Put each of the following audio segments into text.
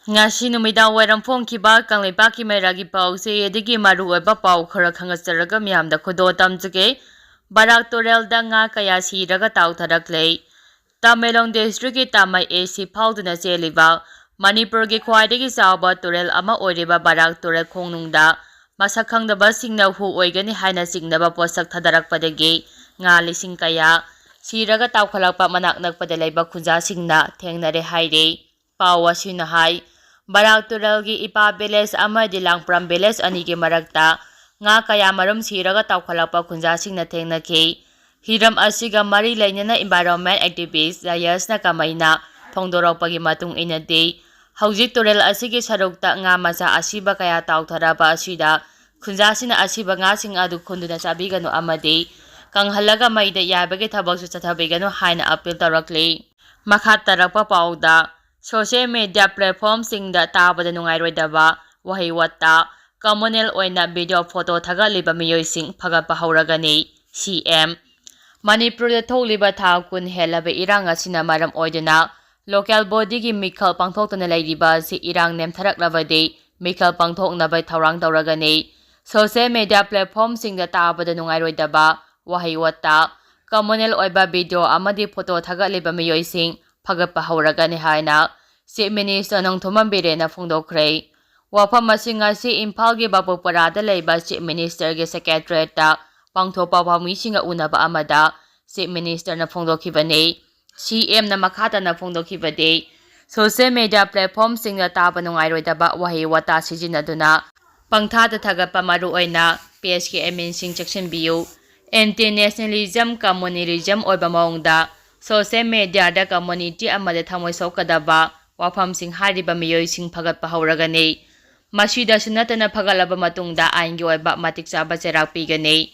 Ngasi numidang wairam phongkiba kanglebaki mairagi pause edigi maruoiba pau khara khangasaraga miyamda khodo tamjage barak torelda nga kaya siraga tautharakle Tamelong district ki tamai AC phauduna cheliba Manipur gi khwaidagi chawba torel ama oiriba barak torel khongnungda masak khangdaba singna hu oigani haina singnaba posak thadarakpadagi nga lising kaya siraga taukhalakpa manak nakpada leiba khunja singna thengnare haire pawa sina hai Barak Turel gi ipa village ama di Langpram village ani gi marakta nga kaya marum siraga taukhalapa khunja singna thengnaki hiram asiga mari lainana environment activist Jayas na kamaina thongdoropagi matung inade hauji Turel asigi sarukta nga macha asiba kaya tautharaba asida khunja sina asiba nga sing adu khunduna sabigano amade kanghalaga maida yabage thabaksu chathabigano haina appeal tarakle makha tarakpa pauda Social media platform singda tabada nugairoidaba wahei wata Communal oina video photo thagatliba miyoising phagatpa hauragani CM Manipur da tholiba thakun helaba irang asina maram oiduna local body gi mikhal pangthoktuna leiriba si irang nemtharaklabade mikhal pangthoknabai thaurang tauragani social media platform singda tabada nugairoidaba wahei wata Communal oiba video amadi photo thagatliba miyoising Phagatpa hauragani haina Chief Minister Nongthomam Birena phongdokhrei wafam asing asi Imphal gi Bapukparada leiba Chief Minister gi Secretariat ta pangthopa pamisinga unaba amada Chief Minister na phongdokhibani CM na makhata na phongdokhibade social media platform singna taba nugairoidaba wahei wata sijinaduna pangthada thagatpa maru oina page gi admin sing cheksinbiyu anti-nationalism communalism oiba maungda social media da community amade thamoi sokadaba wafam sing hariba miyoi sing phagatpa hauragani masida sunatana phagalaba matungda aingi oiba matik chaba cherak pigani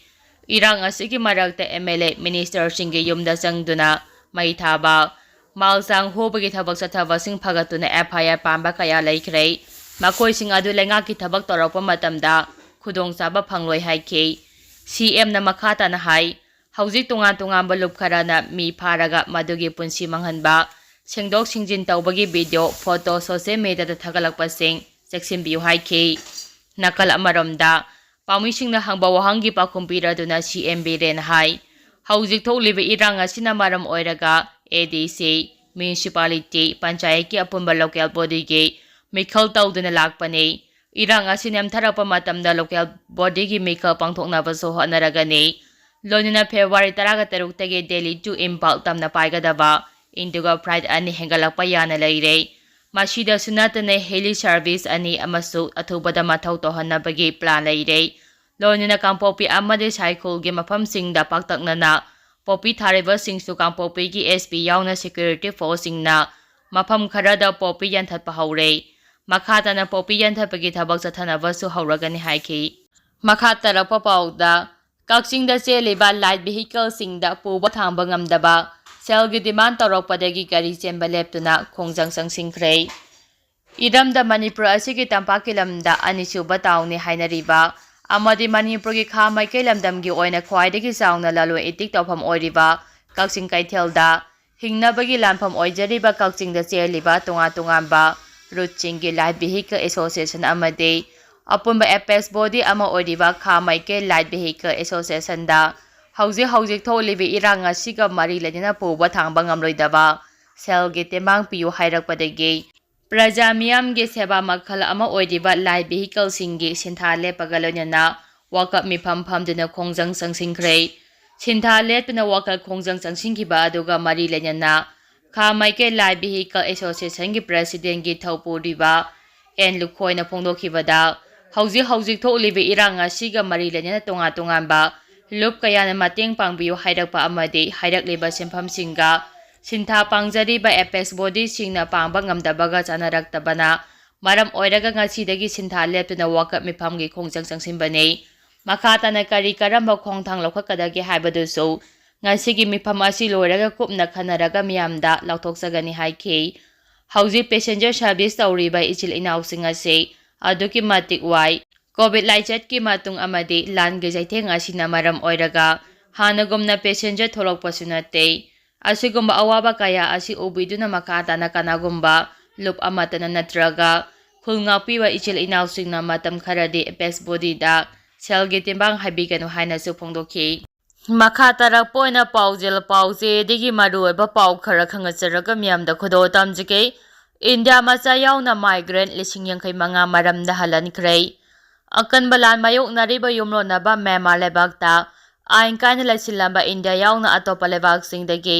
irang asigi marakta MLA minister singi yumda changduna mai thaba malsang hobagi thabak sathaba sing phagatuna FIR pamba kaya laikhrei makoi sing adu lenga ki thabak torakpa matamda khudong chaba phangloi haiki CM na makhata na hai Hauzik tunga-tunga balup karana mi paraga madugi punsi manghanba sengdok singjin tawbagi video photo social media da thagalakpasing cheksinbiyu haiki nakal amaromda pamising na hangba wahangi pakumpira duna CMB ren hai hauzik tholiba irang asina maram oiraga ADC municipality panchayat ki apunba local body gi mikhal tawduna lakpani irang asinam tharapa matamda local body gi mikhal pangthoknaba so honaragani Lonina February 13 tagi Delhi to Impal tamna paigadaba Indigo Pride ani hengalakpa yana leire masida sunatana heli service ani amasu athubada mathau tohannabagi plan leire Lonina kampopi amade cycle gi mafam singda paktaknana popi thariba singsu kampopi gi SP yauna security force singna mafam kharada popi yanthatpa haure makhatana popi yanthatpagi thabak chathanaba su hauragani haiki makhatara papauda Kakchingda cheliba light vehicle singda puba thangba ngamdaba selgi demand torokpadagi gari chemba leptuna khongjang sangsingkhrei iramda Manipur asigi tampaki lamda anisuba tauni hainariba amadi Manipur gi kha maikai lamdamgi oina khwaidagi chaungna lalo etik tawpham oiriba Kakching kaithelda hingnabagi lanpham oijariba Kakchingda cheliba tunga-tungamba Rutching gi light vehicle association amade Apunba FS body ama oiriba kha maike light vehicle association da hauzik tholibi irang asiga mari ladina puba thangba ngamloidaba selgi temang piyu hairakpadagi praja miyam ge seba makhal ama oiriba light vehicle singi sintha lepaga loinana wakap mifam phamduna khongjang sangsingkhrei sintha lepna wakap khongjang sangsingkiba aduga mari ladina kha maike light vehicle association gi president gi thopuriba en lukhoina phongdokhibada hauzik tholibi irang asiga mari lenana tunga-tungamba lup kayana mateng pangbiyu hairakpa amade hairakliba senpham singa sintha pangjariba FS body singna pangba ngamdabaga chanaraktabana maram oiraga ngasidagi sintha leptuna wakap mifamgi khongjang sangsinbane makhatana kari karamba khongthang lokhakadagi haibadusu ngasigi mifam asi loiraga kupna khanaraga miyamda lauthoksagani haiki hauzik passenger service tawriba ichil inausing ase aduki matik wai COVID laichat ki matung amadi lan ge jaitheng asina maram oiraga hanagumna passenger tholokpa sunate asigumba awaba kaya asi ubiduna makata na kanagumba ꯂꯨꯞ ꯑꯃꯠꯇꯅ ꯅꯠꯇ꯭ꯔꯒ ꯈꯨꯜꯉꯥꯛꯄꯤꯕ ꯏꯆꯤꯜ ꯏꯅꯥꯎꯁꯤꯡꯅ ꯃꯇꯝ ꯈꯔꯗꯤ apex ꯕꯣꯗꯤꯗ ꯁꯦꯜꯒꯤ ꯇꯦꯡꯕꯥꯡ ꯍꯥꯏꯕꯤꯒꯅꯨ ꯍꯥꯏꯅꯁꯨ ꯐꯣꯡꯗꯣꯛꯈꯤ꯫ ꯃꯈꯥ ꯇꯥꯔꯛꯄ ꯑꯣꯏꯅ ꯄꯥꯎꯖꯦꯜ ꯄꯥꯎꯆꯦꯗꯒꯤ ꯃꯔꯨꯑꯣꯏꯕ ꯄꯥꯎ ꯈꯔ ꯈꯪꯍꯟꯖꯔꯒ ꯃꯤꯌꯥꯝꯗ ꯈꯨꯗꯣꯜ ꯇꯝꯖꯒꯦ꯫ ꯏꯟꯗꯤꯌꯥ ꯃꯆꯥ ꯌꯥꯎꯅ ꯃꯥꯏꯒ꯭ꯔꯦꯟꯠ 85,000 ꯃꯔꯝꯗ ꯍꯜꯍꯟꯈ꯭ꯔꯦ꯫ ꯑꯀꯟꯕ ꯂꯥꯟ ꯃꯥꯌꯣꯛꯅꯔꯤꯕ ꯌꯨꯝꯂꯣꯟꯅꯕ ꯃ꯭ꯌꯥꯟꯃꯥꯔ ꯂꯩꯕꯥꯛꯇ ꯑꯥꯏꯟ ꯀꯥꯏꯅ ꯂꯩꯁꯤꯜꯂꯝꯕ ꯏꯟꯗꯤꯌꯥ ꯌꯥꯎꯅ ꯑꯇꯣꯞꯄ ꯂꯩꯕꯥꯛꯁꯤꯡꯗꯒꯤ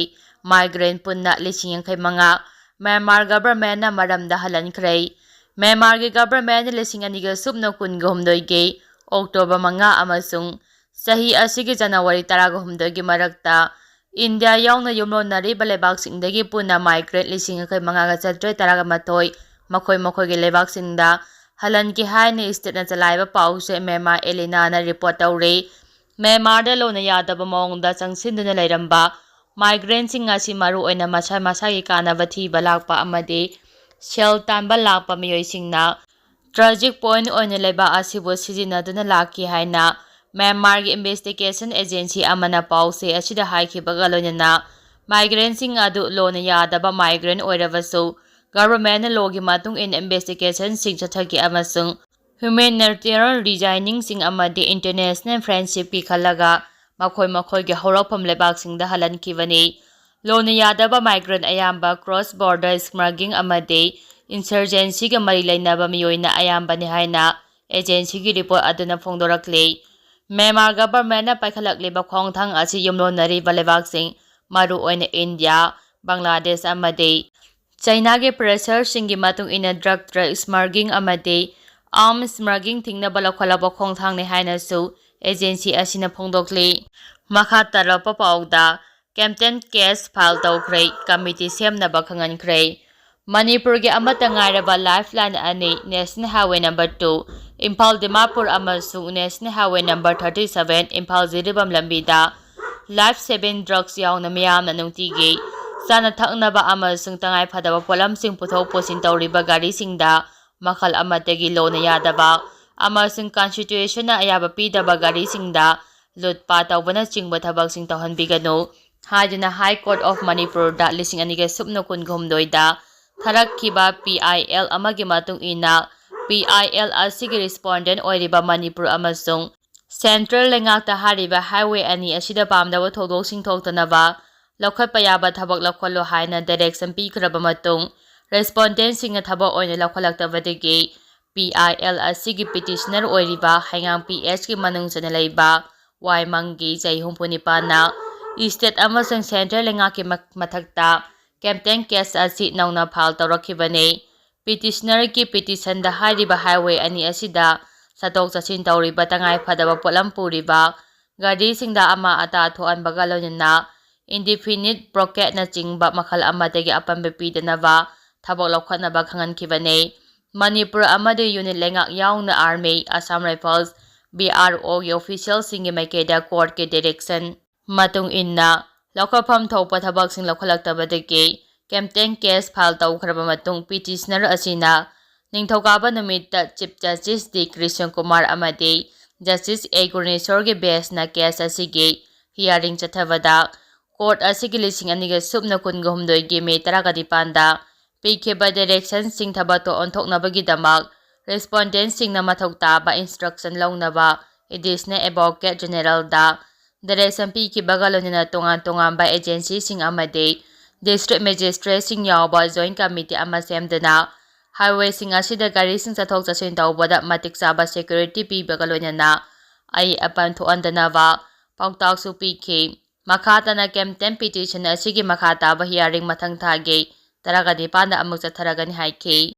ꯃꯥꯏꯒ꯭ꯔꯦꯟꯠ ꯄꯨꯟꯅ 85,000 ꯃ꯭ꯌꯥꯟꯃꯥꯔ ꯒꯚꯔꯟꯃꯦꯟꯠꯅ ꯃꯔꯝꯗ ꯍꯜꯍꯟꯈ꯭ꯔꯦ꯫ ꯃ꯭ꯌꯥꯟꯃꯥꯔꯒꯤ ꯒꯚꯔꯟꯃꯦꯟꯠꯅ 2023ꯒꯤ ꯑꯣꯛꯇꯣꯕꯔ 5 ꯑꯃꯁꯨꯡ ꯆꯍꯤ ꯑꯁꯤꯒꯤ ꯖꯅꯋꯥꯔꯤ 18ꯒꯤ ꯃꯔꯛꯇ ꯏꯟꯗꯤꯌꯥ ꯌꯥꯎꯅ ꯌꯨꯝꯂꯣꯟꯅꯔꯤꯕ ꯂꯩꯕꯥꯛꯁꯤꯡꯗꯒꯤ ꯄꯨꯟꯅ ꯃꯥꯏꯒ꯭ꯔꯦꯟꯠ 85,811 ꯃꯈꯣꯏ ꯃꯈꯣꯏꯒꯤ ꯂꯩꯕꯥꯛꯁꯤꯡꯗ ꯍꯜꯍꯟꯈꯤ ꯍꯥꯏꯅ ꯏꯁꯇꯦꯠꯅ ꯆꯂꯥꯏꯕ ꯄꯥꯎꯆꯦ ꯃ꯭ꯌꯥꯟꯃꯥꯔ ꯑꯦꯂꯤꯅꯥꯅ ꯔꯤꯄꯣꯔꯠ ꯇꯧꯔꯤ꯫ ꯃ꯭ꯌꯥꯟꯃꯥꯔꯗ ꯂꯣꯟꯅ ꯌꯥꯗꯕ ꯃꯑꯣꯡꯗ ꯆꯪꯁꯤꯟꯗꯨꯅ ꯂꯩꯔꯝꯕ ꯃꯥꯏꯒ꯭ꯔꯦꯟꯠꯁꯤꯡ ꯑꯁꯤ ꯃꯔꯨꯑꯣꯏꯅ ꯃꯁꯥ ꯃꯁꯥꯒꯤ ꯀꯥꯟꯅꯕ ꯊꯤꯕ ꯂꯥꯛꯄ ꯑꯃꯗꯤ ꯁꯦꯜ ꯇꯥꯟꯕ ꯂꯥꯛꯄ ꯃꯤꯑꯣꯏꯁꯤꯡꯅ ꯇ꯭ꯔꯥꯟꯖꯤꯠ ꯄꯣꯏꯟꯠ ꯑꯣꯏꯅ ꯂꯩꯕꯥꯛ ꯑꯁꯤꯕꯨ ꯁꯤꯖꯤꯟꯅꯗꯨꯅ ꯂꯥꯛꯈꯤ ꯍꯥꯏꯅ ꯃ꯭ꯌꯥꯟꯃꯥꯔꯒꯤ ꯏꯟꯚꯦꯁꯇꯤꯒꯦꯁꯟ ꯑꯦꯖꯦꯟꯁꯤ ꯑꯃꯅ ꯄꯥꯎꯆꯦ ꯑꯁꯤꯗ ꯍꯥꯏꯈꯤꯕꯒ ꯂꯣꯏꯅꯅ ꯃꯥꯏꯒ꯭ꯔꯦꯟꯠꯁꯤꯡ ꯑꯗꯨ ꯂꯣꯟꯅ ꯌꯥꯗꯕ ꯃꯥꯏꯒ꯭ꯔꯦꯟꯠ ꯑꯣꯏꯔꯕꯁꯨ ꯒꯚꯔꯟꯃꯦꯟꯠꯅ ꯂꯣꯒꯤ ꯃꯇꯨꯡ ꯏꯟꯅ ꯏꯟꯚꯦꯁꯇꯤꯒꯦꯁꯟꯁꯤꯡ ꯆꯠꯊꯈꯤ ꯑꯃꯁꯨꯡ ꯍ꯭ꯌꯨꯃꯦꯅꯤꯇꯔꯤꯌꯟ ꯔꯤꯖꯅꯤꯡꯁꯤꯡ ꯑꯃꯗꯤ ꯏꯟꯇꯔꯅꯦꯁꯅꯦꯜ ꯐ꯭ꯔꯦꯟꯗꯁꯤꯞꯀꯤ ꯈꯜꯂꯒ ꯃꯈꯣꯏ ꯃꯈꯣꯏꯒꯤ ꯍꯧꯔꯛꯐꯝ ꯂꯩꯕꯥꯛꯁꯤꯡꯗ ꯍꯜꯍꯟꯈꯤꯕꯅꯤ꯫ ꯂꯣꯟꯅ ꯌꯥꯗꯕ ꯃꯥꯏꯒ꯭ꯔꯦꯟꯠ ꯑꯌꯥꯝꯕ ꯀ꯭ꯔꯣꯁ ꯕꯣꯔꯗꯔ ꯁ꯭ꯃꯒ꯭ꯂꯤꯡ ꯑꯃꯗꯤ ꯏꯟꯁꯔꯖꯦꯟꯁꯤꯒ ꯃꯔꯤ ꯂꯩꯅꯕ ꯃꯤꯑꯣꯏꯅ ꯑꯌꯥꯝꯕꯅꯤ ꯍꯥꯏꯅ ꯑꯦꯖꯦꯟꯁꯤꯒꯤ ꯔꯤꯄꯣꯔꯠ ꯑꯗꯨꯅ ꯐꯣꯡꯗꯣꯔꯛꯂꯤ꯫ ꯃ꯭ꯌꯥꯟꯃꯥꯔ ꯒꯚꯔꯟꯃꯦꯟꯠꯅ ꯄꯥꯏꯈꯠꯂꯛꯂꯤꯕ ꯈꯣꯡꯊꯥꯡ ꯑꯁꯤ ꯌꯨꯝꯂꯣꯟꯅꯔꯤꯕ ꯂꯩꯕꯥꯛꯁꯤꯡ ꯃꯔꯨꯑꯣꯏꯅ ꯏꯟꯗꯤꯌꯥ, ꯕꯪꯒ꯭ꯂꯥꯗꯦꯁ ꯑꯃꯗꯤ ꯆꯥꯏꯅꯥꯒꯤ ꯄ꯭ꯔꯦꯁꯔꯁꯤꯡꯒꯤ ꯃꯇꯨꯡ ꯏꯟꯅ ꯗ꯭ꯔꯒ ꯁ꯭ꯃꯒ꯭ꯂꯤꯡ ꯑꯃꯗꯤ ꯑꯥꯔꯝꯁ ꯁ꯭ꯃꯒ꯭ꯂꯤꯡ ꯊꯤꯡꯅꯕ ꯂꯧꯈꯠꯂꯛꯄ ꯈꯣꯡꯊꯥꯡꯅꯤ ꯍꯥꯏꯅꯁꯨ ꯑꯦꯖꯦꯟꯁꯤ ꯑꯁꯤꯅ ꯐꯣꯡꯗꯣꯛꯂꯤ꯫ ꯃꯈꯥ ꯇꯥꯔꯛꯄ ꯄꯥꯎꯗ ꯀꯦꯝꯞꯇꯦꯟ ꯀꯦꯁ ꯐꯥꯏꯜ ꯇꯧꯈ꯭ꯔꯦ, ꯀꯝꯃꯤꯇꯤ ꯁꯦꯝꯅꯕ ꯈꯪꯍꯟꯈ꯭ꯔꯦ꯫ ꯃꯅꯤꯄꯨꯔꯒꯤ ꯑꯃꯠꯇ ꯉꯥꯏꯔꯕ ꯂꯥꯏꯐꯂꯥꯏꯟ ꯑꯅꯤ national highway number 2 Imphal Dimapur ꯑꯃꯁꯨꯡ national highway number 37 Imphal Jiribam ꯂꯝꯕꯤꯗ ꯂꯥꯏꯐ ꯁꯦꯚꯤꯡ ꯗ꯭ꯔꯒꯁ ꯌꯥꯎꯅ ꯃꯤꯌꯥꯝꯅ ꯅꯨꯡꯇꯤꯒꯤ ꯆꯥꯅ ꯊꯛꯅꯕ ꯑꯃꯁꯨꯡ ꯇꯉꯥꯏꯐꯗꯕ ꯄꯣꯠꯂꯝꯁꯤꯡ ꯄꯨꯊꯣꯛ ꯄꯨꯁꯤꯟ ꯇꯧꯔꯤꯕ ꯒꯥꯔꯤꯁꯤꯡꯗ ꯃꯈꯜ ꯑꯃꯠꯇꯒꯤ ꯂꯣꯟꯅ ꯌꯥꯗꯕ ꯑꯃꯁꯨꯡ ꯀꯟꯁꯇꯤꯇ꯭ꯌꯨꯁꯟꯅ ꯑꯌꯥꯕ ꯄꯤꯗꯕ ꯒꯥꯔꯤꯁꯤꯡꯗ ꯂꯨꯠꯄꯥꯠ ꯇꯧꯕꯅꯆꯤꯡꯕ ꯊꯕꯛꯁꯤꯡ ꯇꯧꯍꯟꯕꯤꯒꯅꯨ ꯍꯥꯏꯗꯨꯅ ꯍꯥꯏ ꯀꯣꯔꯠ ꯑꯣꯐ ꯃꯅꯤꯄꯨꯔꯗ 2023ꯗ ꯊꯥꯔꯛꯈꯤꯕ PIL ꯑꯃꯒꯤ ꯃꯇꯨꯡ ꯏꯟꯅ PIL ꯑꯁꯤꯒꯤ ꯔꯦꯁꯄꯣꯟꯗꯦꯟꯠ ꯑꯣꯏꯔꯤꯕ ꯃꯅꯤꯄꯨꯔ ꯑꯃꯁꯨꯡ ꯁꯦꯟꯇ꯭ꯔꯦꯜ ꯂꯩꯉꯥꯛꯇ ꯍꯥꯏꯔꯤꯕ ꯍꯥꯏꯋꯦ ꯑꯅꯤ ꯑꯁꯤꯗ ꯄꯥꯝꯗꯕ ꯊꯧꯗꯣꯛꯁꯤꯡ ꯊꯣꯛꯇꯅꯕ ꯂꯧꯈꯠꯄ ꯌꯥꯕ ꯊꯕꯛ ꯂꯧꯈꯠꯂꯨ ꯍꯥꯏꯅ ꯗꯥꯏꯔꯦꯛꯁꯟ ꯄꯤꯈ꯭ꯔꯕ ꯃꯇꯨꯡ ꯔꯦꯁꯄꯣꯟꯗꯦꯟꯠꯁꯤꯡꯅ ꯊꯕꯛ ꯑꯣꯏꯅ ꯂꯧꯈꯠꯂꯛꯇꯕꯗꯒꯤ PIL ꯑꯁꯤꯒꯤ ꯄꯤꯇꯤꯁꯅꯔ ꯑꯣꯏꯔꯤꯕ ꯍꯩꯉꯥꯡ PHꯀꯤ ꯃꯅꯨꯡ ꯆꯟꯅ ꯂꯩꯕ ꯋꯥꯏꯃꯪꯒꯤ ꯆꯍꯤ 69ꯅ ꯏꯁꯇꯦꯠ ꯑꯃꯁꯨꯡ ꯁꯦꯟꯇ꯭ꯔꯦꯜ ꯂꯩꯉꯥꯛꯀꯤ ꯃꯊꯛꯇ ꯀꯦꯝꯞꯇꯦꯟ ꯀꯦꯁ ꯑꯁꯤ ꯅꯧꯅ ꯐꯥꯏꯜ ꯇꯧꯔꯛꯈꯤꯕꯅꯤ꯫ ꯄꯤꯇꯤꯁꯅꯔꯒꯤ ꯄꯤꯇꯤꯁꯟꯗ ꯍꯥꯏꯔꯤꯕ ꯍꯥꯏꯋꯦ ꯑꯅꯤ ꯑꯁꯤꯗ ꯆꯠꯊꯣꯛ ꯆꯠꯁꯤꯟ ꯇꯧꯔꯤꯕ ꯇꯉꯥꯏꯐꯗꯕ ꯄꯣꯠꯂꯝ ꯄꯨꯔꯤꯕ ꯒꯥꯔꯤꯁꯤꯡꯗ ꯑꯃꯥꯡ ꯑꯇꯥ ꯊꯣꯛꯍꯟꯕꯒ ꯂꯣꯏꯅꯅ ꯏꯟꯗꯤꯐꯤꯅꯤꯠ ꯕ꯭ꯂꯣꯀꯦꯗꯅꯆꯤꯡꯕ ꯃꯈꯜ ꯑꯃꯠꯇꯒꯤ ꯑꯄꯟꯕ ꯄꯤꯗꯅꯕ ꯊꯕꯛ ꯂꯧꯈꯠꯅꯕ ꯈꯪꯍꯟꯈꯤꯕꯅꯤ꯫ ꯃꯅꯤꯄꯨꯔ ꯑꯃꯗꯤ ꯌꯨꯅꯤꯠ ꯂꯩꯉꯥꯛ ꯌꯥꯎꯅ ꯑꯥꯔꯃꯤ, ꯑꯁꯥꯝ ꯔꯥꯏꯐꯜꯁ, BROꯒꯤ ꯑꯣꯐꯤꯁꯤꯌꯦꯜꯁꯤꯡꯒꯤ ꯃꯥꯏꯀꯩꯗ ꯀꯣꯔꯠꯀꯤ ꯗꯥꯏꯔꯦꯛꯁꯟ ꯃꯇꯨꯡ ꯏꯟꯅ ꯂꯧꯈꯠꯐꯝ ꯊꯣꯛꯄ ꯊꯕꯛꯁꯤꯡ ꯂꯧꯈꯠꯂꯛꯇꯕꯗꯒꯤ ꯀꯦꯝꯞꯇꯦꯟ ꯀꯦꯁ ꯐꯥꯏꯜ ꯇꯧꯈ꯭ꯔꯕ ꯃꯇꯨꯡ ꯄꯤꯇꯤꯁꯅꯔ ꯑꯁꯤꯅ ꯅꯤꯡꯊꯧꯀꯥꯕ ꯅꯨꯃꯤꯠꯇ ꯆꯤꯐ ꯖꯁꯇꯤꯁ ꯗꯤ ꯀ꯭ꯔꯤꯁꯟ ꯀꯨꯃꯥꯔ ꯑꯃꯗꯤ ꯖꯁꯇꯤꯁ A ꯒꯨꯔꯅꯦꯁꯣꯔꯒꯤ ꯕꯦꯟꯆꯅ ꯀꯦꯁ ꯑꯁꯤꯒꯤ ꯍꯤꯌꯥꯔꯤꯡ ꯆꯠꯊꯕꯗ ꯀꯣꯔꯠ ꯑꯁꯤꯒꯤ 2023ꯒꯤ ꯃꯦ 19ꯗ ꯄꯤꯈꯤꯕ ꯗꯥꯏꯔꯦꯛꯁꯟꯁꯤꯡ ꯊꯕꯛꯇ ꯑꯣꯟꯊꯣꯛꯅꯕꯒꯤꯗꯃꯛ ꯔꯦꯁꯄꯣꯟꯗꯦꯟꯠꯁꯤꯡꯅ ꯃꯊꯧ ꯇꯥꯕ ꯏꯟꯁꯇ꯭ꯔꯛꯁꯟ ꯂꯧꯅꯕ ꯑꯦꯗꯤꯁꯅꯦꯜ ꯑꯦꯗꯚꯣꯀꯦꯠ ꯖꯦꯅꯔꯦꯜꯗ ꯗꯥꯏꯔꯦꯛꯁꯟ ꯄꯤꯈꯤꯕꯒ ꯂꯣꯏꯅꯅ ꯇꯣꯉꯥꯟ ꯇꯣꯉꯥꯟꯕ ꯑꯦꯖꯦꯟꯁꯤꯁꯤꯡ ꯑꯃꯗꯤ ꯗꯤꯁꯇ꯭ꯔꯤꯛ ꯃꯦꯖꯤꯁꯇ꯭ꯔꯦꯠꯁꯤꯡ ꯌꯥꯎꯕ ꯖꯣꯏꯟꯠ ꯀꯝꯃꯤꯇꯤ ꯑꯃ ꯁꯦꯝꯗꯨꯅ ꯍꯥꯏꯋꯦꯁꯤꯡ ꯑꯁꯤꯗ ꯒꯥꯔꯤꯁꯤꯡ ꯆꯠꯊꯣꯛ ꯆꯠꯁꯤꯟ ꯇꯧꯕꯗ ꯃꯇꯤꯛ ꯆꯥꯕ ꯁꯦꯀ꯭ꯌꯨꯔꯤꯇꯤ ꯄꯤꯕꯒ ꯂꯣꯏꯅꯅ ꯑꯏ ꯑꯄꯟ ꯊꯣꯛꯍꯟꯗꯅꯕ ꯄꯥꯎꯇꯥꯛꯁꯨ ꯄꯤꯈꯤ꯫ ꯃꯈꯥ ꯇꯥꯅ ꯀꯦꯝꯞꯇꯦꯟ ꯄꯤꯇꯤꯁꯟ ꯑꯁꯤꯒꯤ ꯃꯈꯥ ꯇꯥꯕ ꯍꯤꯌꯥꯔꯤꯡ ꯃꯊꯪ ꯊꯥꯒꯤ 19ꯗ ꯑꯃꯨꯛ ꯆꯠꯊꯔꯒꯅꯤ ꯍꯥꯏꯈꯤ꯫